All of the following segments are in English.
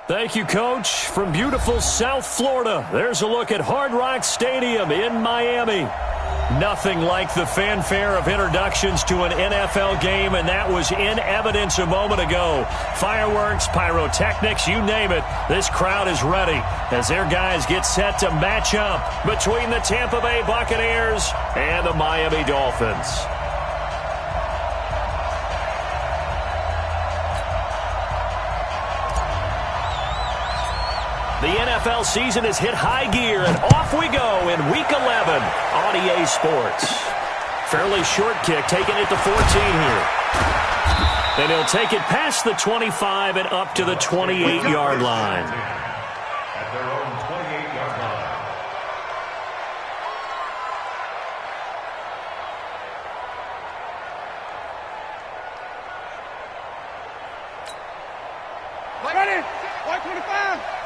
Thank you, Coach. From beautiful South Florida, there's a look at Hard Rock Stadium in Miami. Nothing like the fanfare of introductions to an NFL game, and that was in evidence a moment ago. Fireworks, pyrotechnics, you name it. This crowd is ready as their guys get set to match up between the Tampa Bay Buccaneers and the Miami Dolphins. The NFL season has hit high gear, and off we go in Week 11 on EA Sports. Fairly short kick, taking it to 14 here. And he'll take it past the 25 and up to the 28-yard line. At their own 28-yard line. Ready? White 25.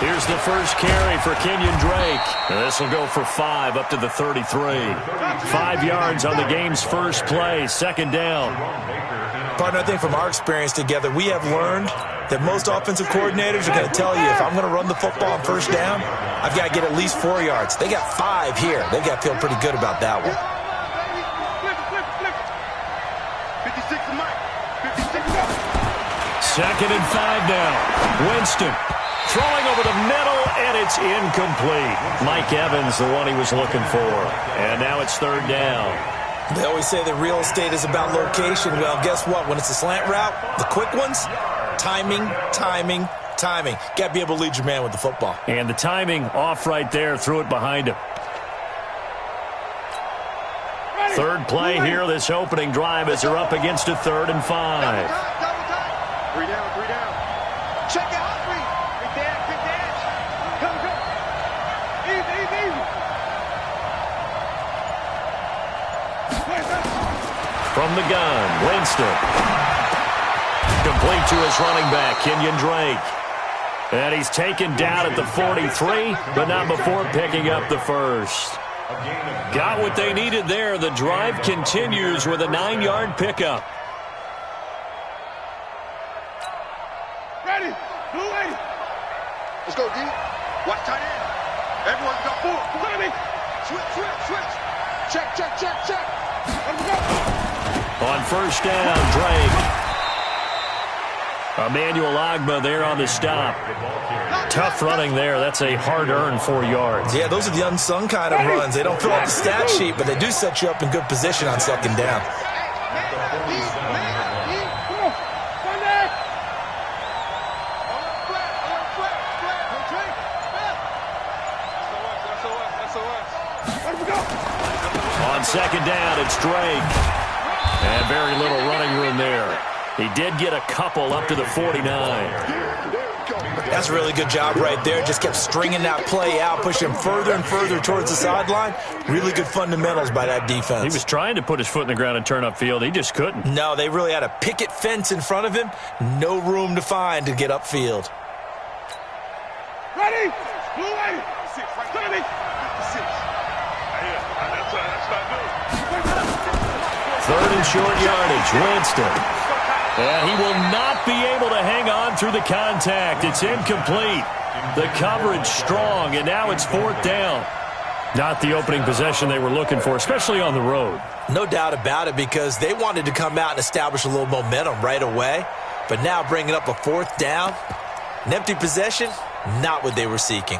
Here's the first carry for Kenyon Drake. This will go for 5 up to the 33. 5 yards on the game's first play, second down. Partner, I think from our experience together, we have learned that most offensive coordinators are going to tell you, if I'm going to run the football on first down, I've got to get at least 4 yards. They got 5 here. They've got to feel pretty good about that one. 56 to Mike. 56 to Second and 5 now. Winston throwing over the middle, and it's incomplete. Mike Evans, the one he was looking for. And now it's third down. They always say that real estate is about location. Well, guess what? When it's a slant route, the quick ones, timing, timing, timing. Got to be able to lead your man with the football. And the timing off right there, threw it behind him. Third play here, this opening drive as they're up against a 3rd and 5. Three down. Check out. Big dash. Come. Easy. From the gun, Winston. Complete to his running back, Kenyon Drake. And he's taken down at the 43, but not before picking up the first. Got what they needed there. The drive continues with a 9-yard pickup. Ready. Blue 80. Let's go, D. Watch tight end. Everyone got 4. Come on, me. Switch. Check. Let's go. On first down, Drake. Emmanuel Ogbah there on the stop. Tough running there. That's a hard-earned 4 yards. Yeah, those are the unsung kind of runs. They don't fill out the stat sheet, but they do set you up in good position on second down. On second down, it's Drake. And very little running room there. He did get a couple up to the 49. That's a really good job right there. Just kept stringing that play out, pushing him further and further towards the sideline. Really good fundamentals by that defense. He was trying to put his foot in the ground and turn upfield. He just couldn't. No, they really had a picket fence in front of him. No room to find to get upfield. Ready? Blue 80. 6, right there. 56. Third and short yardage, Winston. And he will not be able to hang on through the contact. It's incomplete. The coverage strong, and now it's 4th down. Not the opening possession they were looking for, especially on the road. No doubt about it, because they wanted to come out and establish a little momentum right away. But now bringing up a 4th down, an empty possession, not what they were seeking.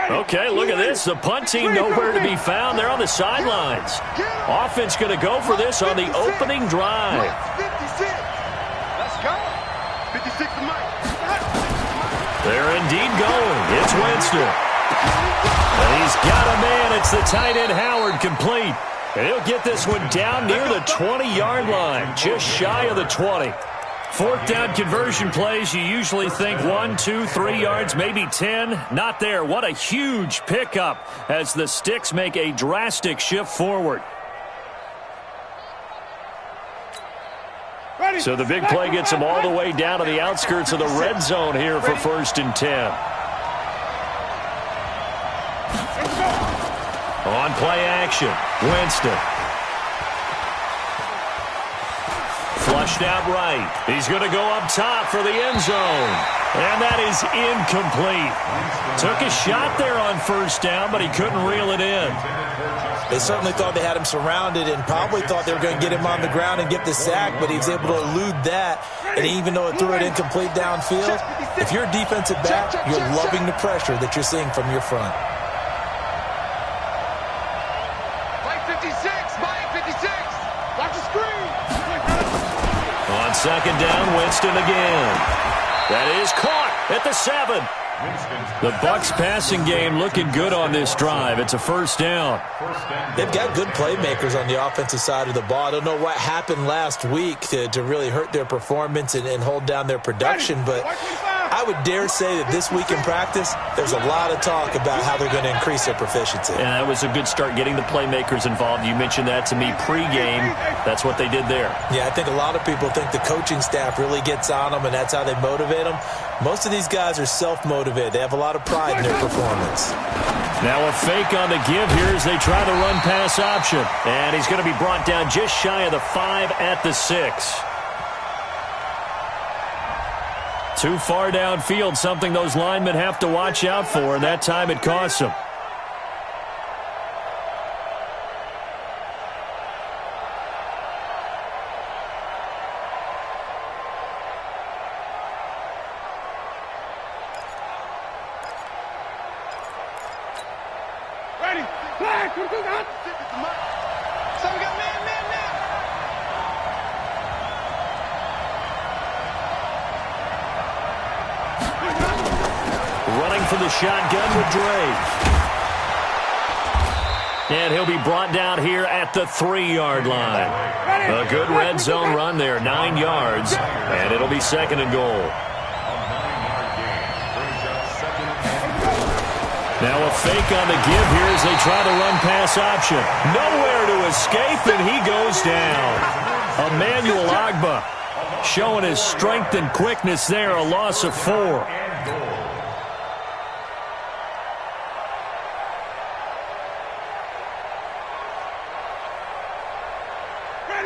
Okay, look at this. The punt team nowhere to be found. They're on the sidelines. Offense going to go for this on the opening drive. 56. Let's go. 56 to Mike. They're indeed going. It's Winston. And he's got a man. It's the tight end Howard, complete. And he'll get this one down near the 20-yard line, just shy of the 20. 4th down conversion plays, you usually think 1, 2, 3 yards, maybe 10. Not there. What a huge pickup as the Sticks make a drastic shift forward. Ready? So the big play gets him all the way down to the outskirts of the red zone here for 1st and 10. On play action, Winston. Flushed out right. He's going to go up top for the end zone. And that is incomplete. Took a shot there on 1st down, but he couldn't reel it in. They certainly thought they had him surrounded and probably thought they were going to get him on the ground and get the sack, but he was able to elude that. And even though it threw it incomplete downfield, if you're a defensive back, you're loving the pressure that you're seeing from your front. Mike 56, Mike 56. Watch the screen. On 2nd down, Winston again. That is caught at the 7. The Bucs passing game looking good on this drive. It's a 1st down. They've got good playmakers on the offensive side of the ball. I don't know what happened last week to really hurt their performance and hold down their production, but I would dare say that this week in practice, there's a lot of talk about how they're going to increase their proficiency. And that was a good start getting the playmakers involved. You mentioned that to me pregame. That's what they did there. Yeah, I think a lot of people think the coaching staff really gets on them, and that's how they motivate them. Most of these guys are self-motivated. They have a lot of pride in their performance. Now a fake on the give here as they try the run-pass option. And he's going to be brought down just shy of the 5 at the 6. Too far downfield, something those linemen have to watch out for, and that time it costs them. Ready, flag, so we got man. Running for the shotgun with Drake. And he'll be brought down here at the 3-yard line. A good red zone run there, 9 yards. And it'll be 2nd and goal. Now a fake on the give here as they try the run-pass option. Nowhere to escape, and he goes down. Emmanuel Agba showing his strength and quickness there, a loss of 4.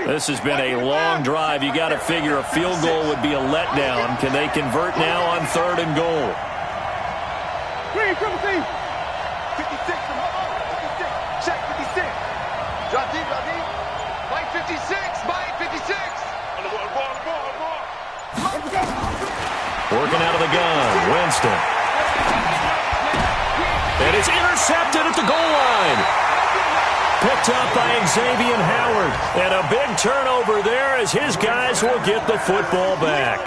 This has been a long drive. You got to figure a field goal would be a letdown. Can they convert now on 3rd and goal? Green, 56. 56. Check 56. Drop deep. Mike 56. Mike 56. On the ball. Working out of the gun. Winston. And it's intercepted at the goal line. Picked up by Xavier Howard. And a big turnover there as his guys will get the football back.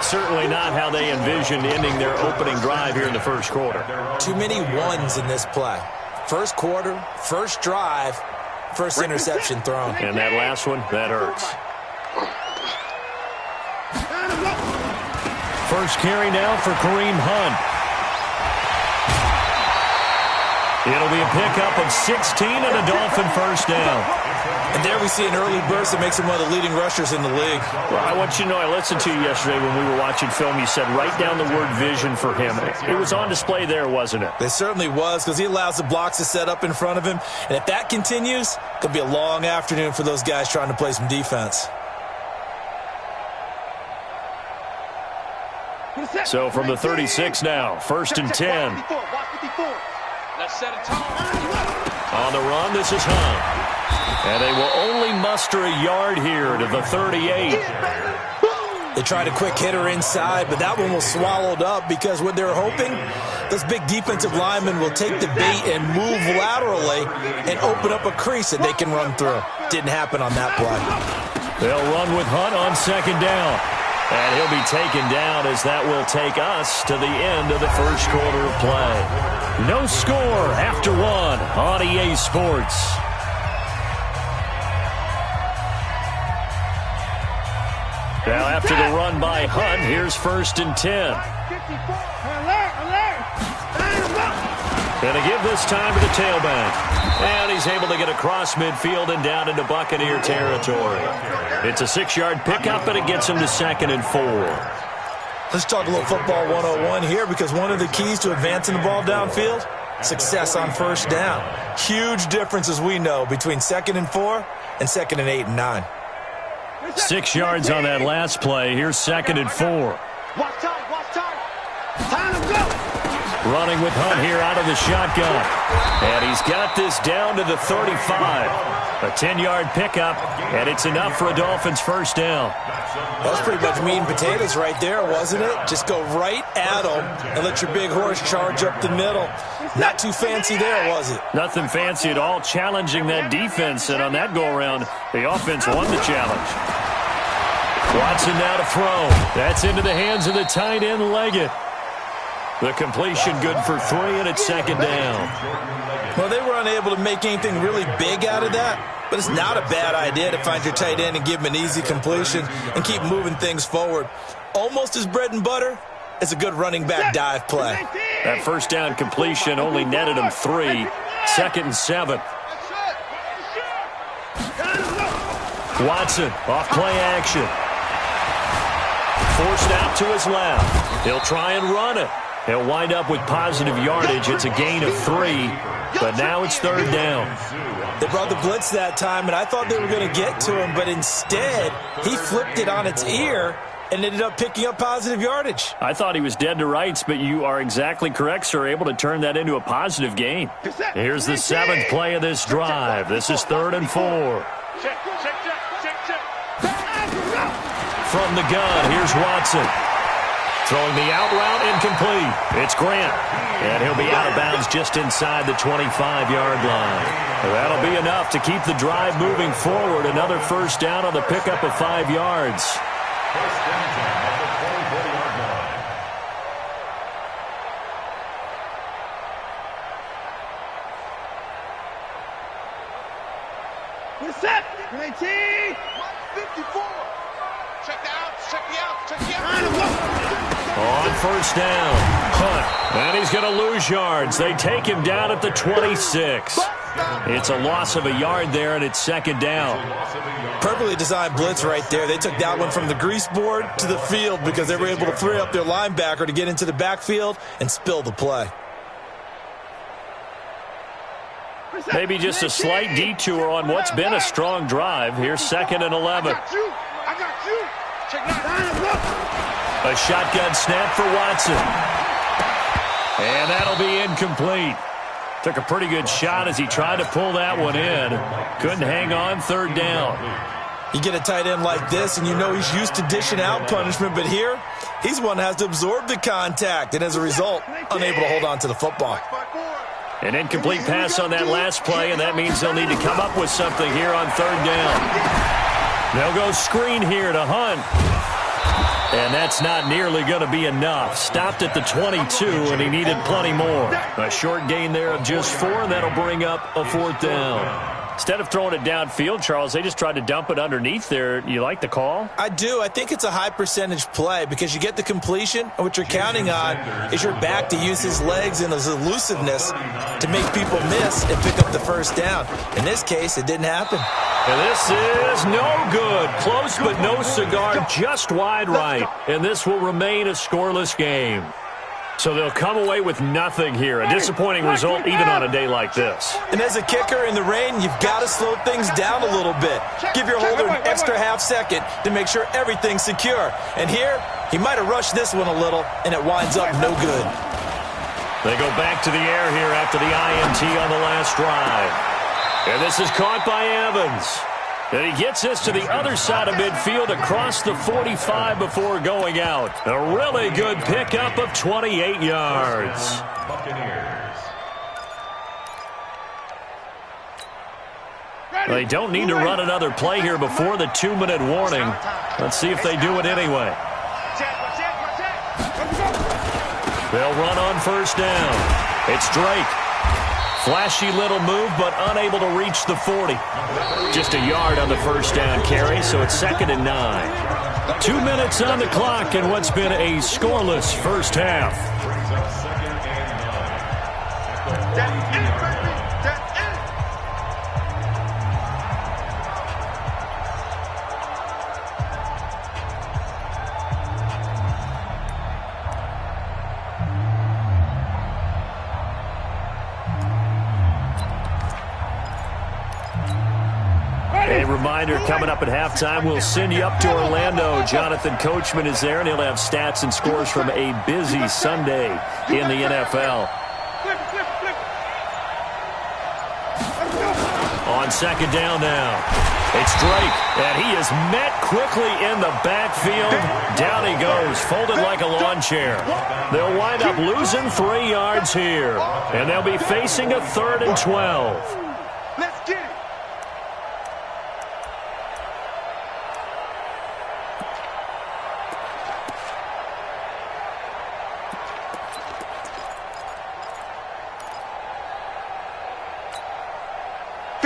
Certainly not how they envisioned ending their opening drive here in the 1st quarter. Too many ones in this play. 1st quarter, 1st drive, 1st interception thrown. And that last one, that hurts. 1st carry now for Kareem Hunt. It'll be a pickup of 16 and a Dolphin 1st down. And there we see an early burst that makes him one of the leading rushers in the league. Well, I want you to know, I listened to you yesterday when we were watching film. You said write down the word vision for him. It was on display there, wasn't it? It certainly was, because he allows the blocks to set up in front of him. And if that continues, it'll be a long afternoon for those guys trying to play some defense. So from the 36 now, 1st and 10. On the run, this is Hunt. And they will only muster a yard here to the 38. They tried a quick hitter inside, but that one was swallowed up because what they're hoping, those big defensive linemen will take the bait and move laterally and open up a crease that they can run through. Didn't happen on that play. They'll run with Hunt on 2nd down. And he'll be taken down as that will take us to the end of the 1st quarter of play. No score after 1 on EA Sports. Now after the run by Hunt, here's 1st and 10. And to give this time to the tailback. And he's able to get across midfield and down into Buccaneer territory. It's a 6-yard pickup, and it gets him to 2nd and 4. Let's talk a little football 101 here, because one of the keys to advancing the ball downfield, success on first down. Huge difference, as we know, between 2nd and 4 and 2nd and 8 and 9. 6 yards on that last play. Here's 2nd and 4. Watch time. Time to go. Running with Hunt here out of the shotgun. And he's got this down to the 35. A 10-yard pickup, and it's enough for a Dolphins first down. That was pretty much meat and potatoes right there, wasn't it? Just go right at them and let your big horse charge up the middle. Not too fancy there, was it? Nothing fancy at all, challenging that defense. And on that go-around, the offense won the challenge. Watson now to throw. That's into the hands of the tight end, Leggett. The completion good for 3, and it's 2nd down. Well, they were unable to make anything really big out of that, but it's not a bad idea to find your tight end and give him an easy completion and keep moving things forward. Almost as bread and butter as a good running back dive play. That first down completion only netted him 3. 2nd and 7. Watson off play action. Forced out to his left. He'll try and run it. He'll wind up with positive yardage. It's a gain of 3, but now it's 3rd down. They brought the blitz that time, and I thought they were going to get to him, but instead he flipped it on its ear and ended up picking up positive yardage. I thought he was dead to rights, but you are exactly correct, sir. Able to turn that into a positive gain. Here's the 7th play of this drive. This is 3rd and 4. Check. From the gun, here's Watson. Throwing the out route, incomplete. It's Grant, and he'll be out of bounds just inside the 25-yard line. That'll be enough to keep the drive moving forward. Another first down on the pickup of 5 yards. First and 10 at the 24-yard line. We're set. 19. 154. Check the out. On first down, Hunt, and he's going to lose yards. They take him down at the 26. It's a loss of a yard there, and it's 2nd down. Perfectly designed blitz right there. They took that one from the grease board to the field because they were able to free up their linebacker to get into the backfield and spill the play. Maybe just a slight detour on what's been a strong drive. Here's 2nd and 11. I got you. Check that. A shotgun snap for Watson. And that'll be incomplete. Took a pretty good shot as he tried to pull that one in. Couldn't hang on, 3rd down. You get a tight end like this, and you know he's used to dishing out punishment, but here, he's one that has to absorb the contact, and as a result, unable to hold on to the football. An incomplete pass on that last play, and that means they'll need to come up with something here on 3rd down. They'll go screen here to Hunt. And that's not nearly going to be enough. Stopped at the 22, and he needed plenty more. A short gain there of just 4, and that'll bring up a 4th down. Instead of throwing it downfield, Charles, they just tried to dump it underneath there. You like the call? I do. I think it's a high percentage play because you get the completion, and what you're counting on is your back to use his legs and his elusiveness to make people miss and pick up the first down. In this case, it didn't happen. And this is no good. Close but no cigar, just wide right. And this will remain a scoreless game. So they'll come away with nothing here. A disappointing result even on a day like this. And as a kicker in the rain, you've got to slow things down a little bit. Give your holder an extra half second to make sure everything's secure. And here, he might have rushed this one a little, and it winds up no good. They go back to the air here after the INT on the last drive. And this is caught by Evans. And he gets this to the other side of midfield across the 45 before going out. A really good pickup of 28 yards. Buccaneers. They don't need to run another play here before the 2-minute warning. Let's see if they do it anyway. They'll run on first down. It's Drake. Flashy little move, but unable to reach the 40. Just a yard on the first down carry, so it's 2nd and 9. 2 minutes on the clock in what's been a scoreless first half. 2nd and 9. A reminder, coming up at halftime, we'll send you up to Orlando. Jonathan Coachman is there, and he'll have stats and scores from a busy Sunday in the NFL. On second down now, it's Drake, and he is met quickly in the backfield. Down he goes, folded like a lawn chair. They'll wind up losing 3 yards here, and they'll be facing a 3rd and 12. Let's get it.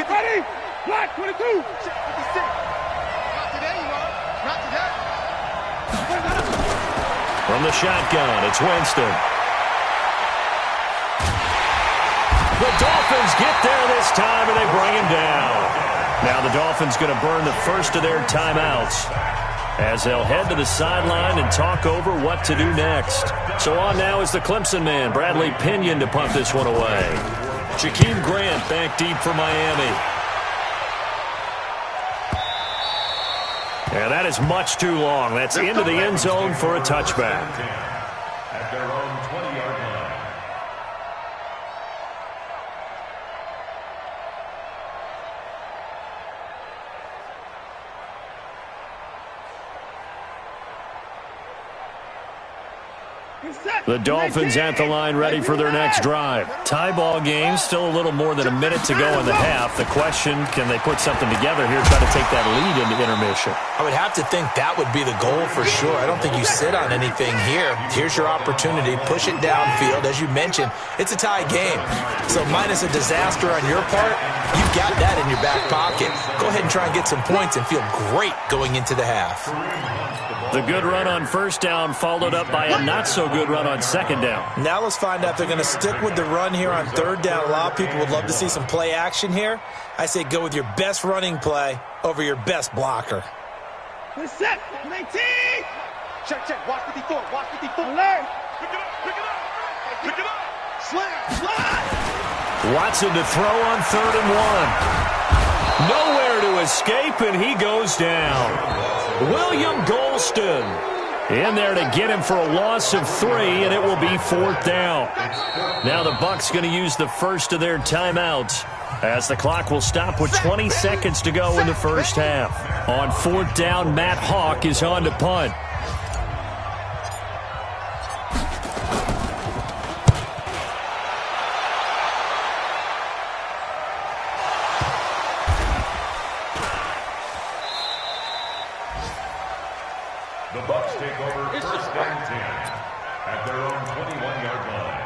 Ready? Black 22. 56. Not today, you are. Not today. From the shotgun, it's Winston. The Dolphins get there this time, and they bring him down. Now the Dolphins going to burn the first of their timeouts as they'll head to the sideline and talk over what to do next. So on now is the Clemson man, Bradley Pinion, to punt this one away. Jakeem Grant back deep for Miami. And that is much too long. That's into the end zone for a touchback. At their own 20-yard line. The Dolphins at the line, ready for their next drive. Tie ball game, still a little more than a minute to go in the half. The question, can they put something together here, try to take that lead into intermission? I would have to think that would be the goal for sure. I don't think you sit on anything here. Here's your opportunity. Push it downfield. As you mentioned, it's a tie game. So minus a disaster on your part, you've got that in your back pocket. Go ahead and try and get some points and feel great going into the half. The good run on first down followed up by a not-so-good run on second down. Now let's find out if they're going to stick with the run here on third down. A lot of people would love to see some play action here. I say go with your best running play over your best blocker. We're set. 19. Check, check. Watch 54. Watch 54. Alert. Pick it up. Pick it up. Pick it up. Slam. Slide. Watson to throw on 3rd and 1. Nowhere to escape, and he goes down. William Golston in there to get him for a loss of 3, and it will be 4th down. Now the Bucs going to use the first of their timeouts as the clock will stop with 20 seconds to go in the first half. On 4th down, Matt Hawk is on to punt. The Bucs take over first and 10 at their own 21-yard line.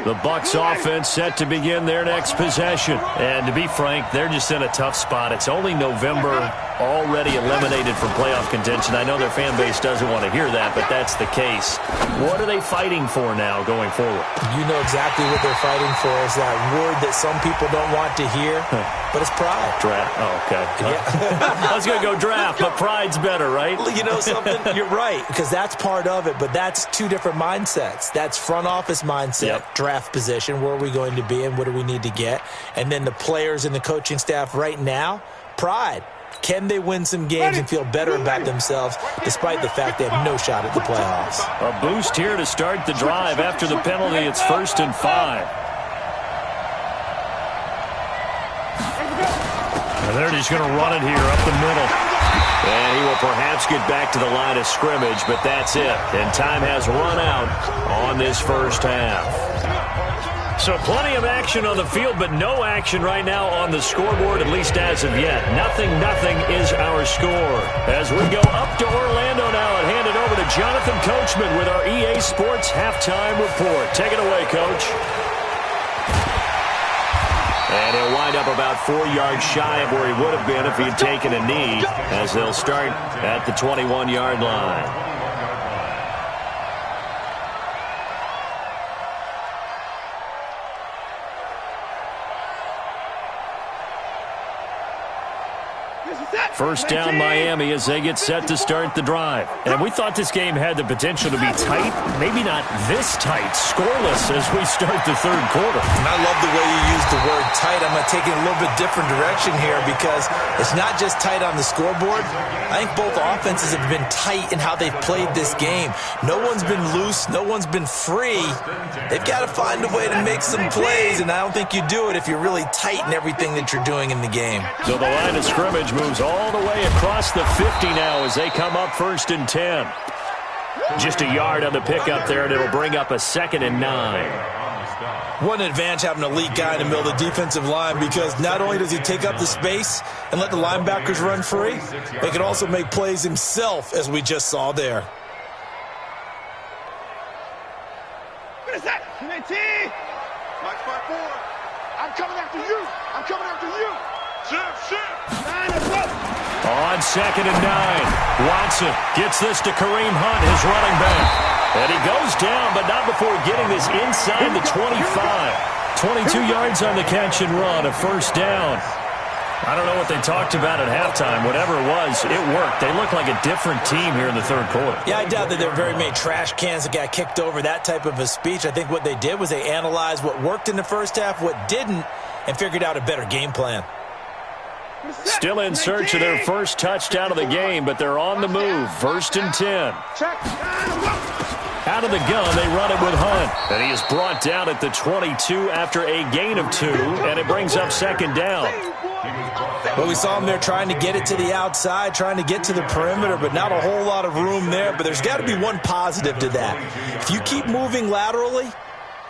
The Bucs offense set to begin their next possession. And to be frank, they're just in a tough spot. It's only November, already eliminated from playoff contention. I know their fan base doesn't want to hear that, but that's the case. What are they fighting for now going forward? You know exactly what they're fighting for. Is that word that some people don't want to hear, but it's pride. Draft. Oh, okay. Yeah. I was going to go draft, but pride's better, right? You know something? You're right, because that's part of it, but that's two different mindsets. That's front office mindset, draft position, where are we going to be and what do we need to get? And then the players and the coaching staff right now, pride. Can they win some games and feel better about themselves despite the fact they have no shot at the playoffs? A boost here to start the drive. After the penalty, it's 1st and 5. And they're just going to run it here up the middle. And he will perhaps get back to the line of scrimmage, but that's it. And time has run out on this first half. So plenty of action on the field, but no action right now on the scoreboard, at least as of yet. 0-0 is our score. As we go up to Orlando now and hand it over to Jonathan Coachman with our EA Sports Halftime Report. Take it away, Coach. And he'll wind up about 4 yards shy of where he would have been if he had taken a knee, as they'll start at the 21-yard line. First down Miami as they get set to start the drive. And we thought this game had the potential to be tight, maybe not this tight, scoreless as we start the third quarter. And I love the way you use the word tight. I'm going to take it in a little bit different direction here because it's not just tight on the scoreboard. I think both offenses have been tight in how they've played this game. No one's been loose. No one's been free. They've got to find a way to make some plays, and I don't think you do it if you're really tight in everything that you're doing in the game. So the line of scrimmage moves all the way across the 50 now as they come up 1st and 10. Just a yard on the pickup there, and it'll bring up a 2nd and 9. What an advantage having an elite guy in the middle of the defensive line, because not only does he take up the space and let the linebackers run free, they can also make plays himself, as we just saw there. What is that? Mike 5-4. I'm coming after you. I'm coming after you. Shift. On 2nd and 9, Watson gets this to Kareem Hunt, his running back. And he goes down, but not before getting this inside the 25. 22 yards on the catch and run, a 1st down. I don't know what they talked about at halftime. Whatever it was, it worked. They look like a different team here in the third quarter. Yeah, I doubt that there were very many trash cans that got kicked over, that type of a speech. I think what they did was they analyzed what worked in the first half, what didn't, and figured out a better game plan. Still in search of their first touchdown of the game, but they're on the move. 1st and 10. Out of the gun, they run it with Hunt. And he is brought down at the 22 after a gain of 2, and it brings up 2nd down. Well, we saw him there trying to get it to the outside, trying to get to the perimeter, but not a whole lot of room there. But there's got to be one positive to that. If you keep moving laterally,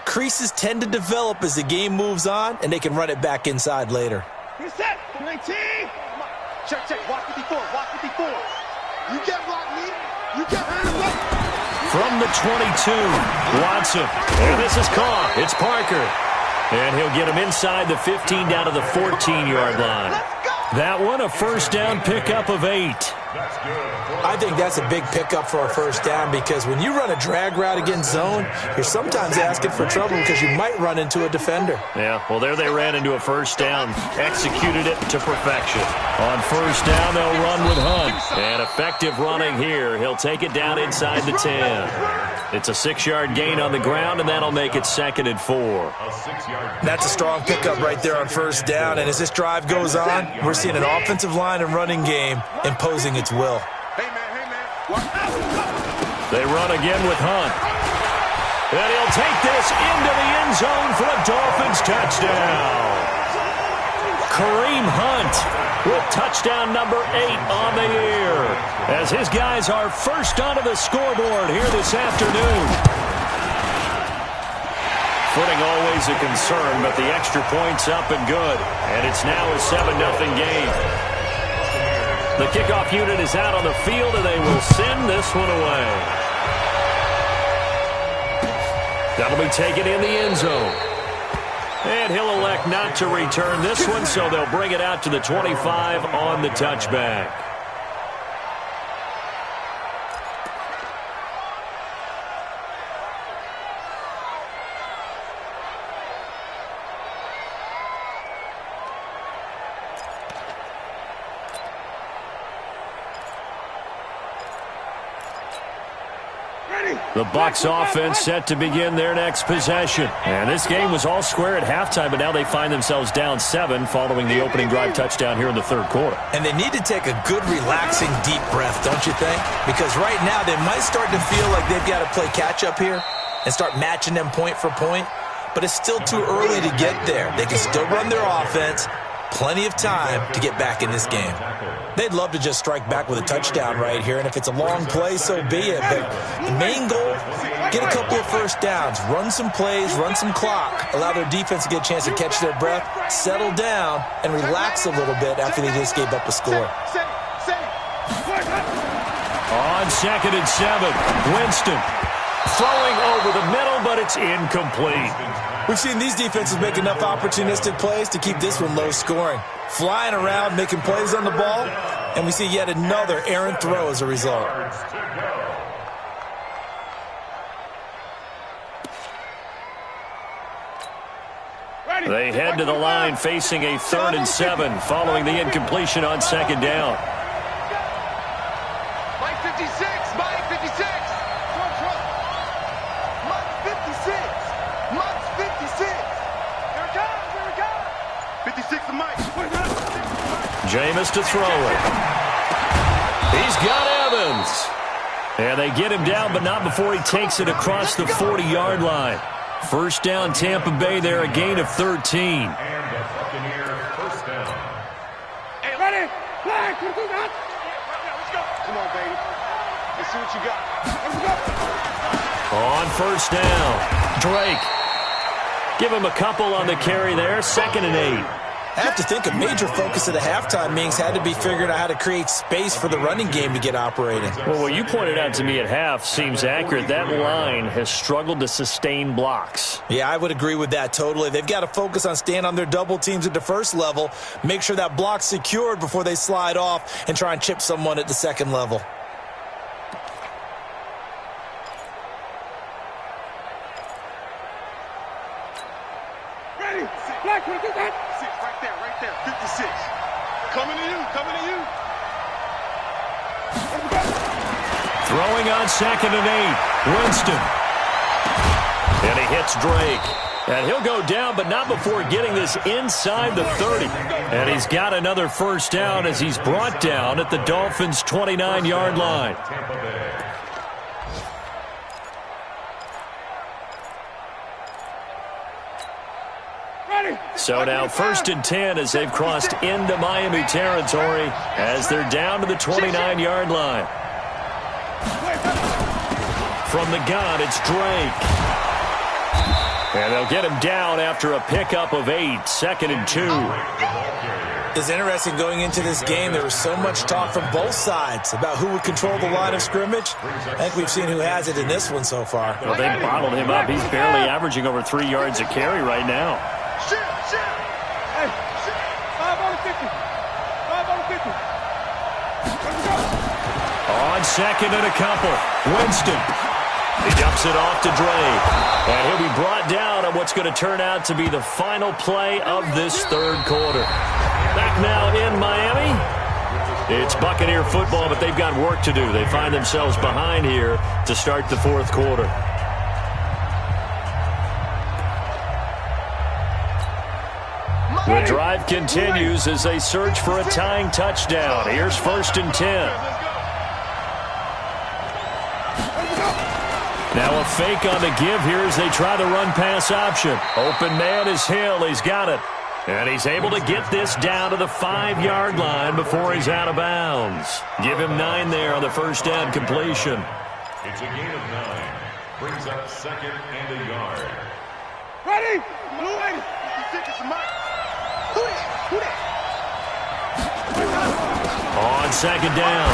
creases tend to develop as the game moves on, and they can run it back inside later. You're set. 19. Check. Walk 54. You get blocked, me. You get blocked. From the 22, Watson. And this is caught. It's Parker. And he'll get him inside the 15 down to the 14-yard line. That one, a 1st down pickup of 8. I think that's a big pickup for a 1st down, because when you run a drag route against zone, you're sometimes asking for trouble because you might run into a defender. Yeah, well, there they ran into a 1st down, executed it to perfection. On 1st down, they'll run with Hunt. And effective running here. He'll take it down inside the 10. It's a 6-yard gain on the ground, and that'll make it 2nd and 4. That's a strong pickup right there on 1st down, and as this drive goes on, we're seeing an offensive line and running game imposing its will. Hey, man. They run again with Hunt. And he'll take this into the end zone for a Dolphins touchdown. Kareem Hunt with touchdown number 8 on the year, as his guys are first onto the scoreboard here this afternoon. Footing always a concern, but the extra point's up and good. And it's now a 7-0 game. The kickoff unit is out on the field, and they will send this one away. That'll be taken in the end zone. And he'll elect not to return this one, so they'll bring it out to the 25 on the touchback. The Bucs offense set to begin their next possession. And this game was all square at halftime, but now they find themselves down 7 following the opening drive touchdown here in the third quarter. And they need to take a good, relaxing, deep breath, don't you think? Because right now they might start to feel like they've got to play catch-up here and start matching them point for point. But it's still too early to get there. They can still run their offense. Plenty of time to get back in this game. They'd love to just strike back with a touchdown right here, and if it's a long play, so be it. But the main goal, get a couple of first downs, run some plays, run some clock, allow their defense to get a chance to catch their breath, settle down, and relax a little bit after they just gave up a score. On 2nd and 7, Winston throwing over the middle, but it's incomplete. We've seen these defenses make enough opportunistic plays to keep this one low scoring. Flying around, making plays on the ball, and we see yet another errant throw as a result. Ready. They head to the line facing a 3rd and 7 following the incompletion on 2nd down. Mike 56, Mike 56. Mike 56. Mike 56. Here it comes. 56 to Mike. Jameis to throw it. He's got Evans. And they get him down, but not before he takes it across the 40-yard line. First down, Tampa Bay there, a gain of 13. And the Buccaneers first down. Hey, ready? Flag, let's go. Come on, baby. Let's see what you got. Let's go. On first down, Drake. Give him a couple on the carry there, 2nd and 8. I have to think a major focus of the halftime meetings had to be figuring out how to create space for the running game to get operating. Well, what you pointed out to me at half seems accurate. That line has struggled to sustain blocks. Yeah, I would agree with that totally. They've got to focus on staying on their double teams at the first level, make sure that block's secured before they slide off and try and chip someone at the second level. Ready? Black, what is that? Right there, 56. Coming to you. Throwing on 2nd and 8, Winston. And he hits Drake. And he'll go down, but not before getting this inside the 30. And he's got another first down as he's brought down at the Dolphins' 29-yard line. So now 1st and 10 as they've crossed into Miami territory as they're down to the 29-yard line. From the gun, it's Drake. And they'll get him down after a pickup of 8, 2nd and 2. It's interesting going into this game. There was so much talk from both sides about who would control the line of scrimmage. I think we've seen who has it in this one so far. Well, they bottled him up. He's barely averaging over 3 yards a carry right now. Hey, 5 on the 50. 5 on the 50. Let's go. On 2nd and a couple, Winston. He dumps it off to Drake. And he'll be brought down on what's going to turn out to be the final play of this 3rd quarter. Back now in Miami. It's Buccaneer football, but they've got work to do. They find themselves behind here to start the 4th quarter. The drive continues as they search for a tying touchdown. Here's 1st and 10. Now a fake on the give here as they try the run-pass option. Open man is Hill. He's got it. And he's able to get this down to the 5-yard line before he's out of bounds. Give him 9 there on the first down completion. It's a gain of 9. Brings up 2nd and a yard. Ready? Blue 80. 56 is Mike. Who that? On 2nd down,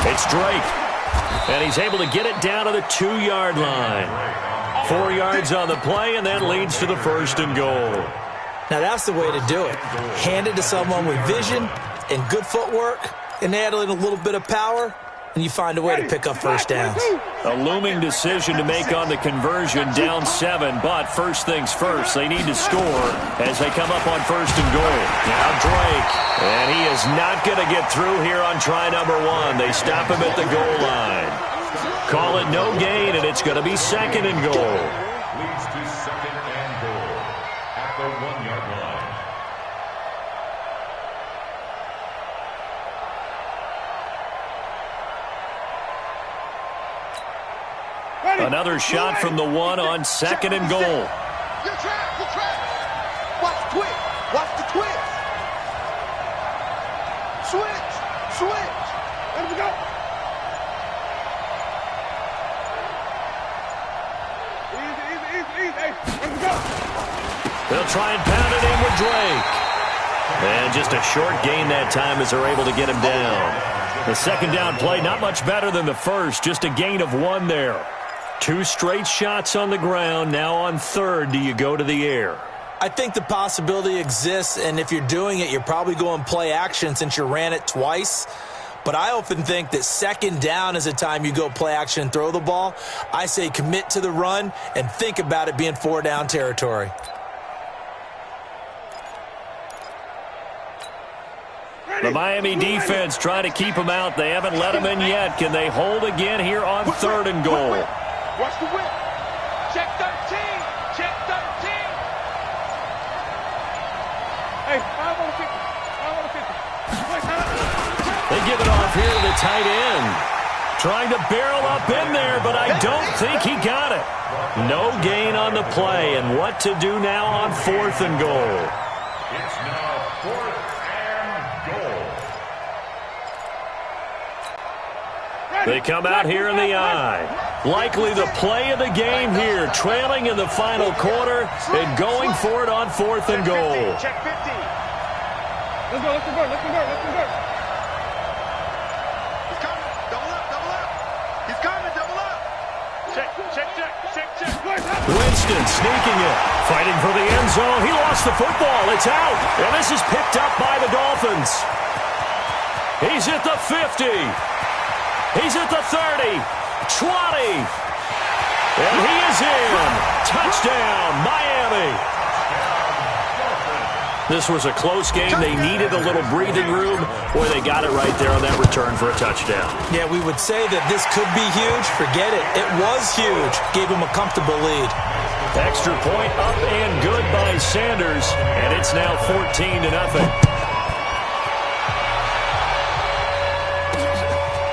it's Drake. And he's able to get it down to the 2-yard line. 4 yards on the play, and that leads to the 1st and goal. Now that's the way to do it. Hand it to someone with vision and good footwork, and add in a little bit of power, and you find a way to pick up first downs. A looming decision to make on the conversion, down 7, but first things first, they need to score as they come up on 1st and goal. Now Drake, and he is not going to get through here on try number 1. They stop him at the goal line. Call it no gain, and it's going to be 2nd and goal. Leads to 2nd and goal at the 1-yard line. Another shot from the 1 on 2nd and goal. Good trap. Watch the twitch. Watch the twitch. Switch. Let him go. Easy. Hey, let him go. They'll try and pound it in with Drake. And just a short gain that time as they're able to get him down. The 2nd down play, not much better than the first, just a gain of 1 there. 2 straight shots on the ground. Now on 3rd, do you go to the air? I think the possibility exists, and if you're doing it, you're probably going play action since you ran it twice. But I often think that 2nd down is the time you go play action and throw the ball. I say commit to the run and think about it being 4-down territory. The Miami defense trying to keep him out. They haven't let him in yet. Can they hold again here on 3rd and goal? Watch the whip. Check 13. Check 13. Hey, 5 on 50. 5 on 50. They give it off here to the tight end. Trying to barrel up in there, but I don't think he got it. No gain on the play, and what to do now on 4th and goal. It's now 4th and goal. They come out here in the I. Likely the play of the game here, trailing in the final quarter and going for it on 4th and goal. Check 50. Let's go, let's convert, let's convert, let's convert. He's coming. Double up, double up. He's coming, double up. Check, check, check, check, check. Winston sneaking it, fighting for the end zone. He lost the football. It's out. And this is picked up by the Dolphins. He's at the 50. He's at the 30. 20. And he is in. Touchdown, Miami. This was a close game. They needed a little breathing room, or they got it right there on that return for a touchdown. Yeah, we would say that this could be huge. Forget it. It was huge. Gave him a comfortable lead. Extra point up and good by Sanders, and it's now 14-0.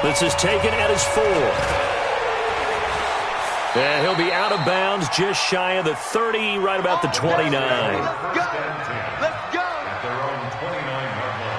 This is taken at his 4. And he'll be out of bounds just shy of the 30, right about the 29. Let's go. At their own 29-yard line.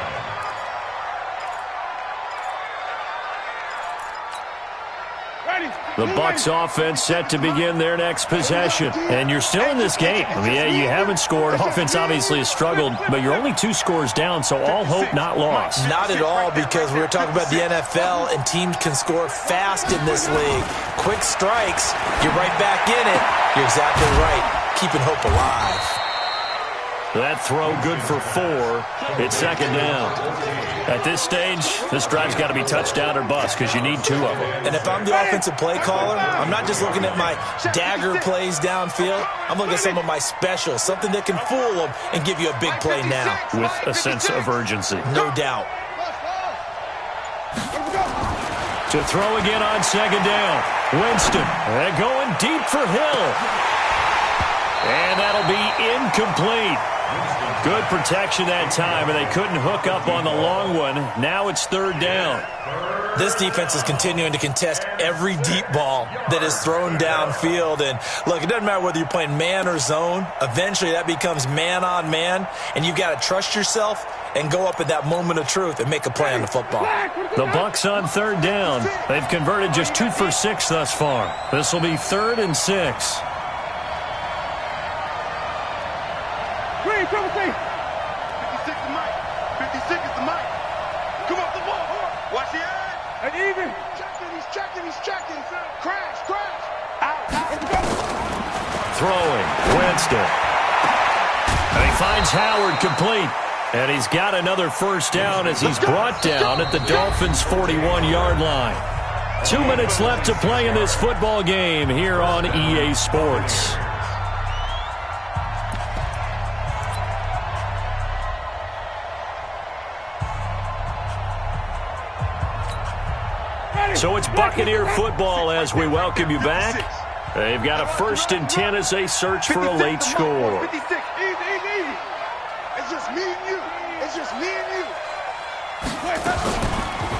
The Bucs offense set to begin their next possession. And you're still in this game. I mean, yeah, you haven't scored. Offense obviously has struggled, but you're only 2 scores down, so all hope not lost. Not at all, because we're talking about the NFL, and teams can score fast in this league. Quick strikes, you're right back in it. You're exactly right. Keeping hope alive. That throw good for 4. It's 2nd down. At this stage, this drive's got to be touchdown or bust because you need 2 of them. And if I'm the offensive play caller, I'm not just looking at my dagger plays downfield. I'm looking at some of my specials, something that can fool them and give you a big play now. With a sense of urgency. No doubt. To throw again on 2nd down. Winston going deep for Hill. And that'll be incomplete. Good protection that time, and they couldn't hook up on the long one. Now it's 3rd down. This defense is continuing to contest every deep ball that is thrown downfield. And look, it doesn't matter whether you're playing man or zone. Eventually that becomes man on man, and you've got to trust yourself and go up at that moment of truth and make a play on the football. The Bucs on 3rd down. They've converted just 2 for 6 thus far. This will be 3rd and 6. Green, triple C. 56 is Mike. 56 is the Mike. Come off the ball. Watch the edge. And even. Checking, he's checking, he's checking. Crash, crash. Out. Throwing, Winston. And he finds Howard complete. And he's got another 1st down as he's brought down at the Dolphins' 41-yard line. 2 minutes left to play in this football game here on EA Sports. So it's Buccaneer football as we welcome you back. They've got a 1st and 10 as they search for a late score. 56, easy, easy, easy. It's just me and you. It's just me and you.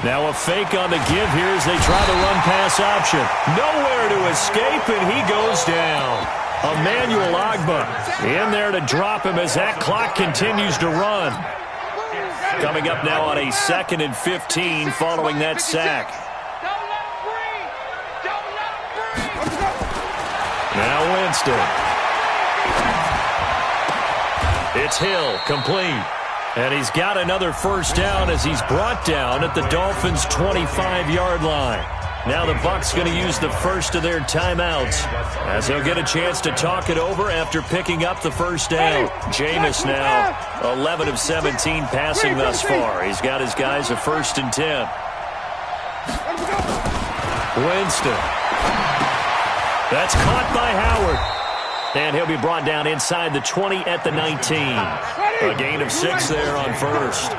Now a fake on the give here as they try the run-pass option. Nowhere to escape, and he goes down. Emmanuel Ogbah in there to drop him as that clock continues to run. Coming up now on a 2nd and 15 following that sack. Now Winston. It's Hill, complete. And he's got another 1st down as he's brought down at the Dolphins' 25-yard line. Now the Bucs going to use the first of their timeouts as they'll get a chance to talk it over after picking up the 1st down. Jameis now 11 of 17 passing thus far. He's got his guys a 1st and 10. Winston. That's caught by Howard. And he'll be brought down inside the 20 at the 19. A gain of 6 there on 1st.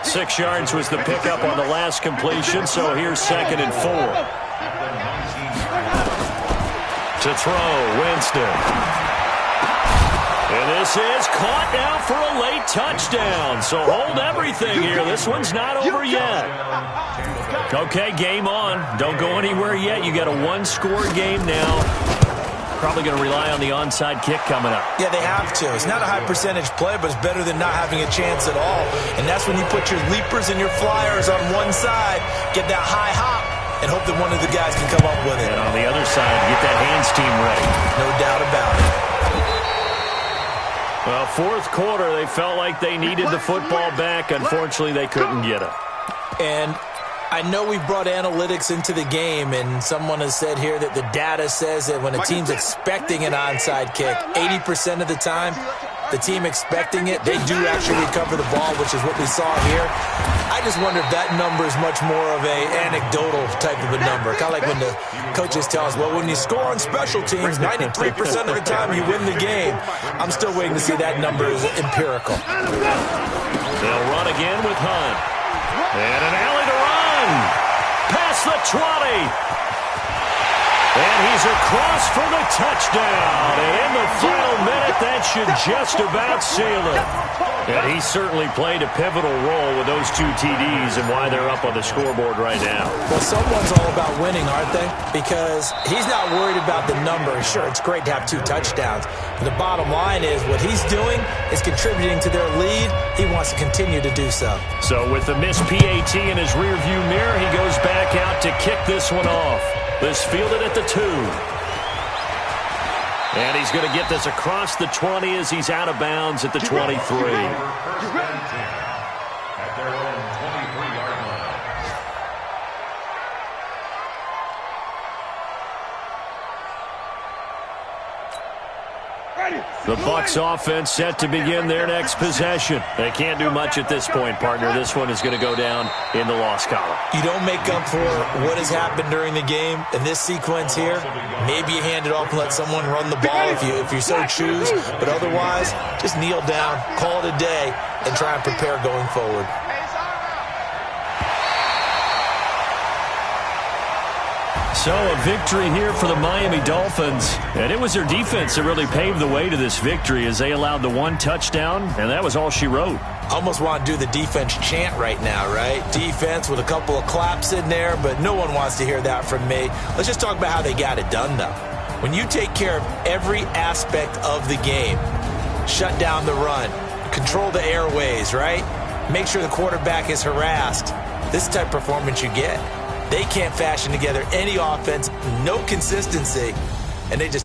6 yards was the pickup on the last completion, so here's 2nd and 4. To throw, Winston. And this is caught now for a late touchdown. So hold everything here. This one's not over yet. Okay, game on. Don't go anywhere yet. You got a 1-score game now. Probably going to rely on the onside kick coming up. Yeah, they have to. It's not a high percentage play, but it's better than not having a chance at all. And that's when you put your leapers and your flyers on one side, get that high hop, and hope that one of the guys can come up with it. And on the other side, get that hands team ready. No doubt about it. Well, 4th quarter, they felt like they needed the football back. Unfortunately, they couldn't get it. And I know we brought analytics into the game, and someone has said here that the data says that when a team's expecting an onside kick, 80% of the time, the team expecting it, they do actually recover the ball, which is what we saw here. I just wonder if that number is much more of a anecdotal type of a number. Kind of like when the coaches tell us, well, when you score on special teams, 93% of the time you win the game. I'm still waiting to see that number is empirical. They'll run again with Hunt. And an alley to run. Past the 20. And he's across for the touchdown. And in the final minute, that should just about seal it. And he certainly played a pivotal role with those 2 TDs and why they're up on the scoreboard right now. Well, someone's all about winning, aren't they? Because he's not worried about the number. Sure, it's great to have 2 touchdowns. But the bottom line is what he's doing is contributing to their lead. He wants to continue to do so. So with the missed PAT in his rearview mirror, he goes back out to kick this one off. This fielded at the 2. And he's going to get this across the 20 as he's out of bounds at the 23. At their own 23-yard line. The Bucs offense set to begin their next possession. They can't do much at this point, partner. This one is going to go down in the loss column. You don't make up for what has happened during the game in this sequence here. Maybe you hand it off and let someone run the ball if you so choose. But otherwise, just kneel down, call it a day, and try and prepare going forward. So a victory here for the Miami Dolphins. And it was their defense that really paved the way to this victory as they allowed the 1 touchdown, and that was all she wrote. Almost want to do the defense chant right now, right? Defense with a couple of claps in there, but no one wants to hear that from me. Let's just talk about how they got it done, though. When you take care of every aspect of the game, shut down the run, control the airways, right? Make sure the quarterback is harassed. This type of performance you get. They can't fashion together any offense, no consistency, and they just